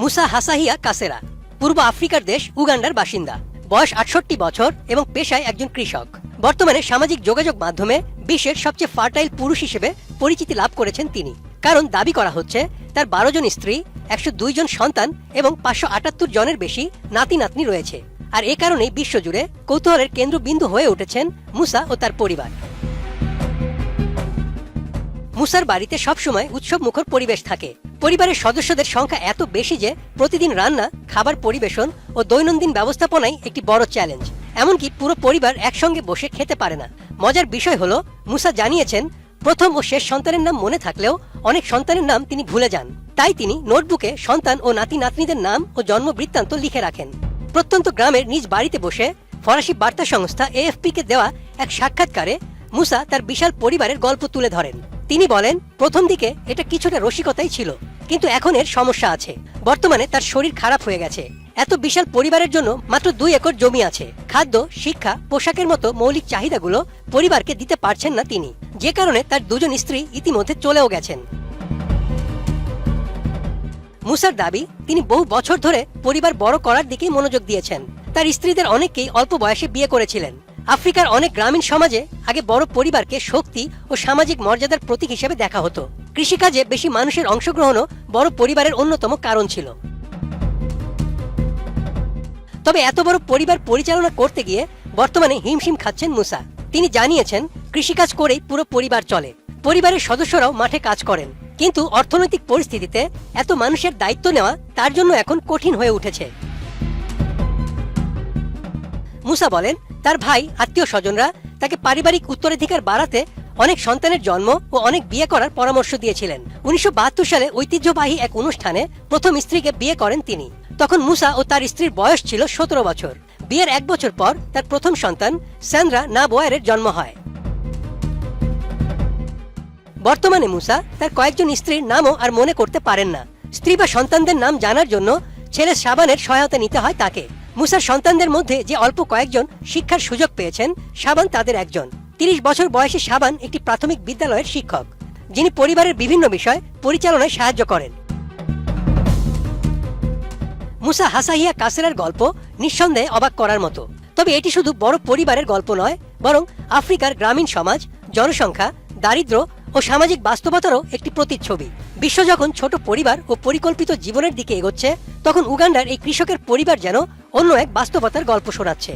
মুসা হাসাহিয়া কাসেরা পূর্ব আফ্রিকার দেশ উগান্ডার বাসিন্দা। বয়স ৬৮ বছর এবং পেশায় একজন কৃষক। বর্তমানে সামাজিক যোগাযোগ মাধ্যমে বিশ্বের সবচেয়ে ফার্টাইল পুরুষ হিসেবে পরিচিতি লাভ করেছেন তিনি। কারণ দাবি করা হচ্ছে তার ১২ জন স্ত্রী, ১০২ জন সন্তান এবং ৫৭৮ জনের বেশি নাতি নাতনি রয়েছে। আর এ কারণেই বিশ্বজুড়ে কৌতূহলের কেন্দ্রবিন্দু হয়ে উঠেছেন মুসা ও তার পরিবার। মুসার বাড়িতে সবসময় উৎসব মুখর পরিবেশ থাকে। পরিবারের সদস্যদের সংখ্যা এত বেশি যে প্রতিদিন রান্না, খাবার পরিবেশন ও দৈনন্দিন ব্যবস্থাপনাই একটি বড় চ্যালেঞ্জ। এমনকি পুরো পরিবার একসঙ্গে বসে খেতে পারে না। মজার বিষয় হলো, মুসা জানিয়েছেন প্রথম ও শেষ সন্তানের নাম মনে থাকলেও অনেক সন্তানের নাম তিনি ভুলে যান। তাই তিনি নোটবুকে সন্তান ও নাতি নাতনিদের নাম ও জন্ম বৃত্তান্ত লিখে রাখেন। প্রত্যন্ত গ্রামের নিজ বাড়িতে বসে ফরাসি বার্তা সংস্থা AFP-কে দেওয়া এক সাক্ষাৎকারে মুসা তার বিশাল পরিবারের গল্প তুলে ধরেন। তিনি বলেন, প্রথম দিকে এটা কিছুটা রসিকতাই ছিল, কিন্তু এখন এর সমস্যা আছে। বর্তমানে তার শরীর খারাপ হয়ে গেছে। এত বিশাল পরিবারের জন্য মাত্র ২ একর জমি আছে। খাদ্য, শিক্ষা, পোশাকের মতো মৌলিক চাহিদাগুলো পরিবারকে দিতে পারছেন না তিনি, যে কারণে তার ২ জন স্ত্রী ইতিমধ্যে চলেও গেছেন। মুসার দাবি, তিনি বহু বছর ধরে পরিবার বড় করার দিকেই মনোযোগ দিয়েছেন। তার স্ত্রীদের অনেকেই অল্প বয়সে বিয়ে করেছিলেন। আফ্রিকার অনেক গ্রামীণ সমাজে আগে বড় পরিবারকে শক্তি ও সামাজিক মর্যাদার প্রতীক হিসেবে দেখা হতো। কৃষিকাজে বেশি মানুষের অংশগ্রহণও বড় পরিবারের অন্যতম কারণ ছিল। তবে এত বড় পরিবার পরিচালনা করতে গিয়ে বর্তমানে হিমশিম খাচ্ছেন মুসা। তিনি জানিয়েছেন, কৃষিকাজ করেই পুরো পরিবার চলে। পরিবারের সদস্যরাও মাঠে কাজ করেন, কিন্তু অর্থনৈতিক পরিস্থিতিতে এত মানুষের দায়িত্ব নেওয়া তার জন্য এখন কঠিন হয়ে উঠেছে। মুসা বলেন, তার ভাই, আত্মীয় স্বজনরা তাকে পারিবারিক উত্তরাধিকার বাড়াতে অনেক সন্তানের জন্ম ও অনেক বিয়ে করার পরামর্শ দিয়েছিলেন। ১৯৭২ সালে ঐতিহ্যবাহী এক অনুষ্ঠানে প্রথম স্ত্রীকে বিয়ে করেন তিনি। তখন মুসা ও তার স্ত্রীর বয়স ছিল ১৭ বছর। বিয়ের ১ বছর পর তার প্রথম সন্তান স্যান্দ্রা নাবোয়ারের জন্ম হয়। বর্তমানে মুসা তার কয়েকজন স্ত্রীর নামও আর মনে করতে পারেন না। স্ত্রী বা সন্তানদের নাম জানার জন্য ছেলে শাবানের সহায়তা নিতে হয় তাকে। মুসার সন্তানদের মধ্যে যে অল্প কয়েকজন শিক্ষার সুযোগ পেয়েছেন, শাবান তাদের একজন। ৩০ বছর বয়সী শাবান একটি প্রাথমিক বিদ্যালয়ের শিক্ষক, যিনি পরিবারের বিভিন্ন বিষয় পরিচালনায় সাহায্য করেন। মুসা হাসাহিয়া কাসেরার গল্প নিঃসন্দেহে অবাক করার মতো। তবে এটি শুধু বড় পরিবারের গল্প নয়, বরং আফ্রিকার গ্রামীণ সমাজ, জনসংখ্যা, দারিদ্র্য ও সামাজিক বাস্তবতারও একটি প্রতিচ্ছবি। বিশ্ব যখন ছোট পরিবার ও পরিকল্পিত জীবনের দিকে এগোচ্ছে, তখন উগান্ডার এই কৃষকের পরিবার যেন অন্য এক বাস্তবতার গল্প শোনাচ্ছে।